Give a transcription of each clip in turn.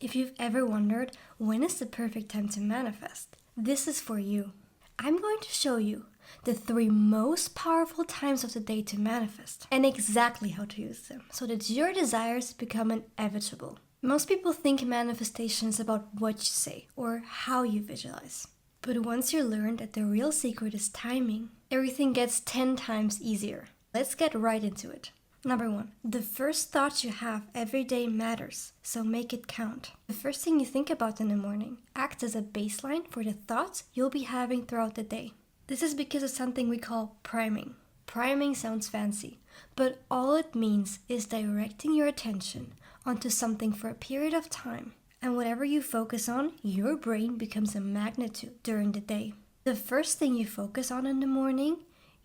If you've ever wondered when is the perfect time to manifest, this is for you. I'm going to show you the 3 most powerful times of the day to manifest and exactly how to use them so that your desires become inevitable. Most people think manifestation is about what you say or how you visualize. But once you learn that the real secret is timing, everything gets 10 times easier. Let's get right into it. Number 1, the first thought you have every day matters, so make it count. The first thing you think about in the morning acts as a baseline for the thoughts you'll be having throughout the day. This is because of something we call priming. Priming sounds fancy, but all it means is directing your attention onto something for a period of time. And whatever you focus on, your brain becomes a magnet to during the day. The first thing you focus on in the morning,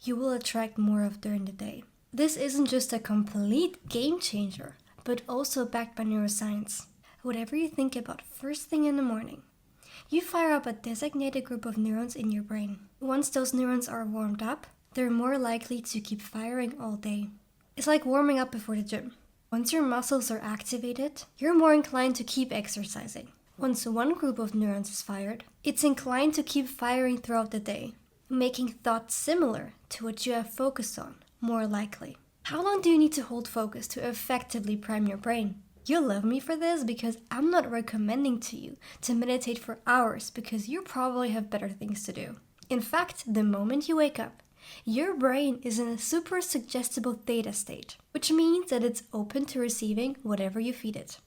you will attract more of during the day. This isn't just a complete game changer, but also backed by neuroscience. Whatever you think about first thing in the morning, you fire up a designated group of neurons in your brain. Once those neurons are warmed up, they're more likely to keep firing all day. It's like warming up before the gym. Once your muscles are activated, you're more inclined to keep exercising. Once one group of neurons is fired, it's inclined to keep firing throughout the day, making thoughts similar to what you have focused on more likely. How long do you need to hold focus to effectively prime your brain? You'll love me for this because I'm not recommending to you to meditate for hours because you probably have better things to do. In fact, the moment you wake up, your brain is in a super suggestible theta state, which means that it's open to receiving whatever you feed it.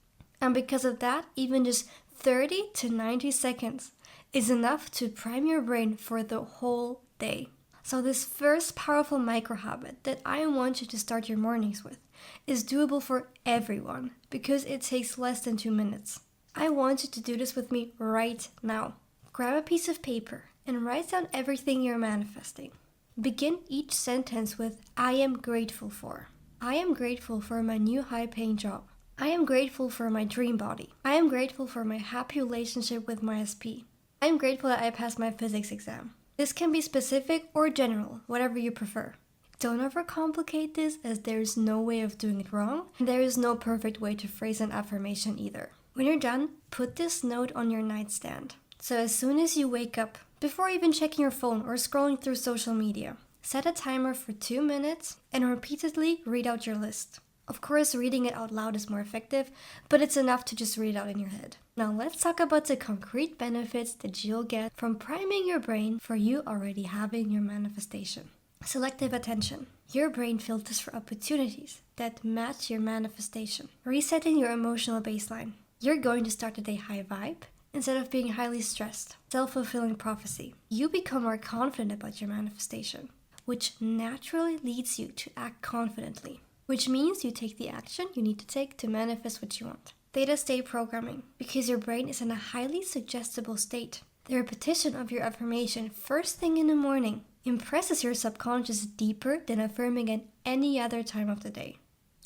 And because of that, even just 30 to 90 seconds is enough to prime your brain for the whole day. So this first powerful micro habit that I want you to start your mornings with is doable for everyone because it takes less than 2 minutes. I want you to do this with me right now. Grab a piece of paper and write down everything you're manifesting. Begin each sentence with I am grateful for. I am grateful for my new high-paying job. I am grateful for my dream body. I am grateful for my happy relationship with my SP. I am grateful that I passed my physics exam. This can be specific or general, whatever you prefer. Don't overcomplicate this as there is no way of doing it wrong, and there is no perfect way to phrase an affirmation either. When you're done, put this note on your nightstand. So as soon as you wake up, before even checking your phone or scrolling through social media, set a timer for 2 minutes and repeatedly read out your list. Of course, reading it out loud is more effective, but it's enough to just read it out in your head. Now let's talk about the concrete benefits that you'll get from priming your brain for you already having your manifestation. Selective attention. Your brain filters for opportunities that match your manifestation. Resetting your emotional baseline. You're going to start the day high vibe instead of being highly stressed. Self-fulfilling prophecy. You become more confident about your manifestation, which naturally leads you to act confidently. Which means you take the action you need to take to manifest what you want. Theta state programming, because your brain is in a highly suggestible state. The repetition of your affirmation first thing in the morning impresses your subconscious deeper than affirming at any other time of the day.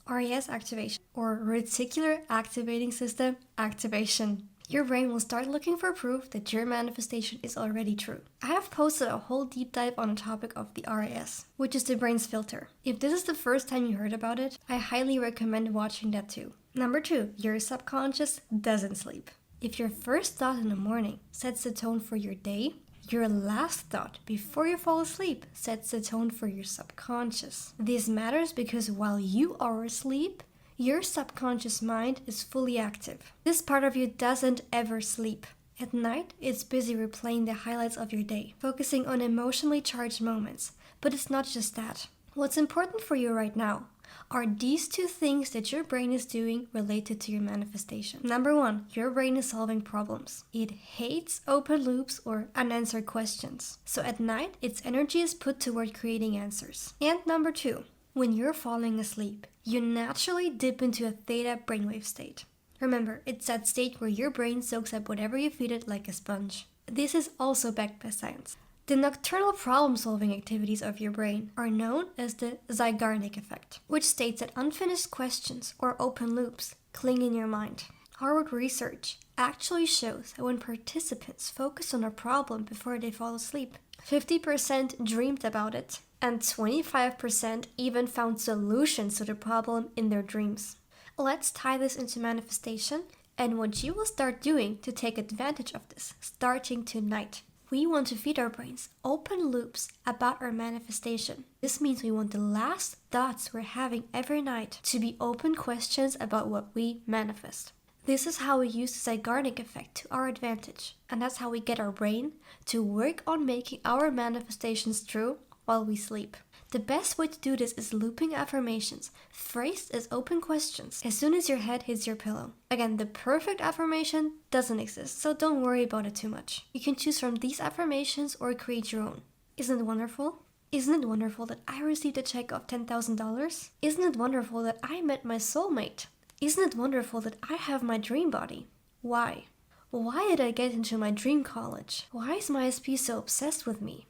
RAS activation, or reticular activating system activation. Your brain will start looking for proof that your manifestation is already true. I have posted a whole deep dive on the topic of the RAS, which is the brain's filter. If this is the first time you heard about it, I highly recommend watching that too. Number 2, your subconscious doesn't sleep. If your first thought in the morning sets the tone for your day, your last thought before you fall asleep sets the tone for your subconscious. This matters because while you are asleep, your subconscious mind is fully active. This part of you doesn't ever sleep. At night, it's busy replaying the highlights of your day, focusing on emotionally charged moments. But it's not just that. What's important for you right now are these 2 things that your brain is doing related to your manifestation. Number 1, your brain is solving problems. It hates open loops or unanswered questions. So at night, its energy is put toward creating answers. And number 2, when you're falling asleep, you naturally dip into a theta brainwave state. Remember, it's that state where your brain soaks up whatever you feed it like a sponge. This is also backed by science. The nocturnal problem-solving activities of your brain are known as the Zeigarnik effect, which states that unfinished questions or open loops cling in your mind. Harvard research actually shows that when participants focus on a problem before they fall asleep, 50% dreamed about it, and 25% even found solutions to the problem in their dreams. Let's tie this into manifestation and what you will start doing to take advantage of this starting tonight. We want to feed our brains open loops about our manifestation. This means we want the last thoughts we're having every night to be open questions about what we manifest. This is how we use the Zeigarnik effect to our advantage, and that's how we get our brain to work on making our manifestations true while we sleep. The best way to do this is looping affirmations, phrased as open questions, as soon as your head hits your pillow. Again, the perfect affirmation doesn't exist, so don't worry about it too much. You can choose from these affirmations or create your own. Isn't it wonderful? Isn't it wonderful that I received a check of $10,000? Isn't it wonderful that I met my soulmate? Isn't it wonderful that I have my dream body? Why? Why did I get into my dream college? Why is my SP so obsessed with me?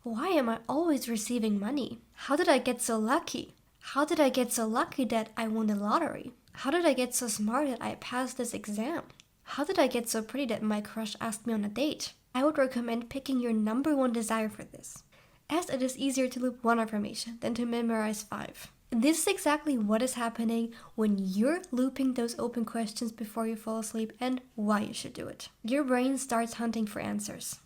Why am I always receiving money? How did I get so lucky? How did I get so lucky that I won the lottery? How did I get so smart that I passed this exam? How did I get so pretty that my crush asked me on a date? I would recommend picking your number one desire for this, as it is easier to loop one affirmation than to memorize 5. This is exactly what is happening when you're looping those open questions before you fall asleep and why you should do it. Your brain starts hunting for answers.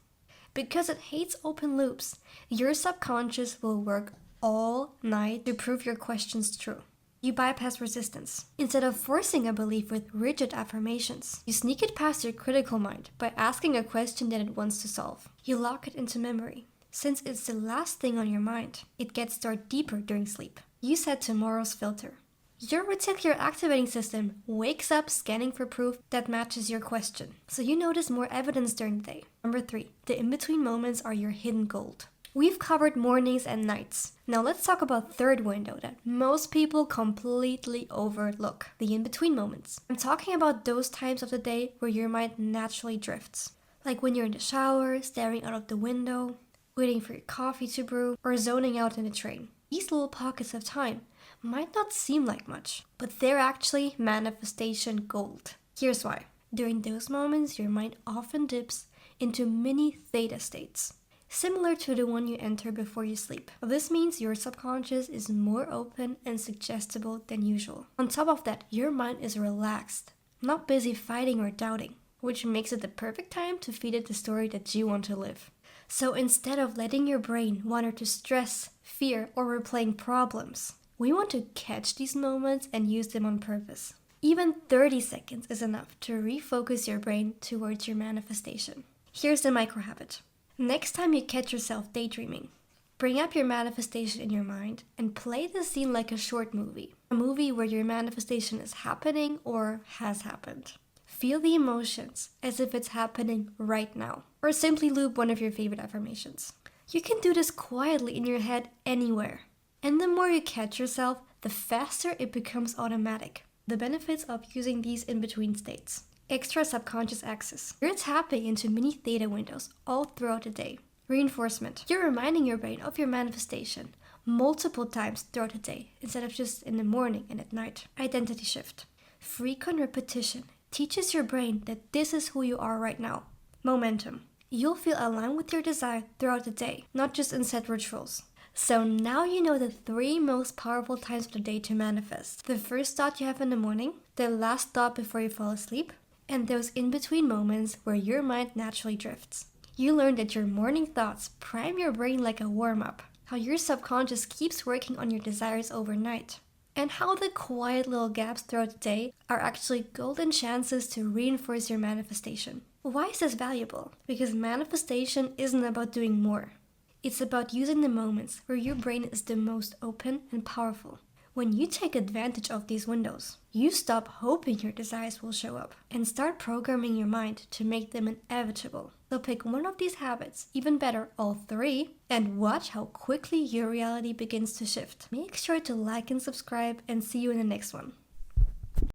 Because it hates open loops, your subconscious will work all night to prove your questions true. You bypass resistance. Instead of forcing a belief with rigid affirmations, you sneak it past your critical mind by asking a question that it wants to solve. You lock it into memory. Since it's the last thing on your mind, it gets stored deeper during sleep. You set tomorrow's filter. Your reticular activating system wakes up scanning for proof that matches your question, so you notice more evidence during the day. Number 3, the in-between moments are your hidden gold. We've covered mornings and nights. Now let's talk about third window that most people completely overlook, the in-between moments. I'm talking about those times of the day where your mind naturally drifts, like when you're in the shower, staring out of the window, waiting for your coffee to brew, or zoning out in the train. These little pockets of time might not seem like much, but they're actually manifestation gold. Here's why. During those moments, your mind often dips into mini theta states, similar to the one you enter before you sleep. This means your subconscious is more open and suggestible than usual. On top of that, your mind is relaxed, not busy fighting or doubting, which makes it the perfect time to feed it the story that you want to live. So instead of letting your brain wander to stress, fear, or replaying problems, we want to catch these moments and use them on purpose. Even 30 seconds is enough to refocus your brain towards your manifestation. Here's the micro habit. Next time you catch yourself daydreaming, bring up your manifestation in your mind and play the scene like a short movie. A movie where your manifestation is happening or has happened. Feel the emotions as if it's happening right now. Or simply loop one of your favorite affirmations. You can do this quietly in your head anywhere. And the more you catch yourself, the faster it becomes automatic. The benefits of using these in-between states. Extra subconscious access. You're tapping into mini theta windows all throughout the day. Reinforcement. You're reminding your brain of your manifestation multiple times throughout the day instead of just in the morning and at night. Identity shift. Frequent repetition teaches your brain that this is who you are right now. Momentum. You'll feel aligned with your desire throughout the day, not just in set rituals. So now you know the 3 most powerful times of the day to manifest. The first thought you have in the morning, the last thought before you fall asleep, and those in-between moments where your mind naturally drifts. You learn that your morning thoughts prime your brain like a warm-up, how your subconscious keeps working on your desires overnight, and how the quiet little gaps throughout the day are actually golden chances to reinforce your manifestation. Why is this valuable? Because manifestation isn't about doing more. It's about using the moments where your brain is the most open and powerful. When you take advantage of these windows, you stop hoping your desires will show up and start programming your mind to make them inevitable. So pick one of these habits, even better, all 3, and watch how quickly your reality begins to shift. Make sure to like and subscribe, and see you in the next one.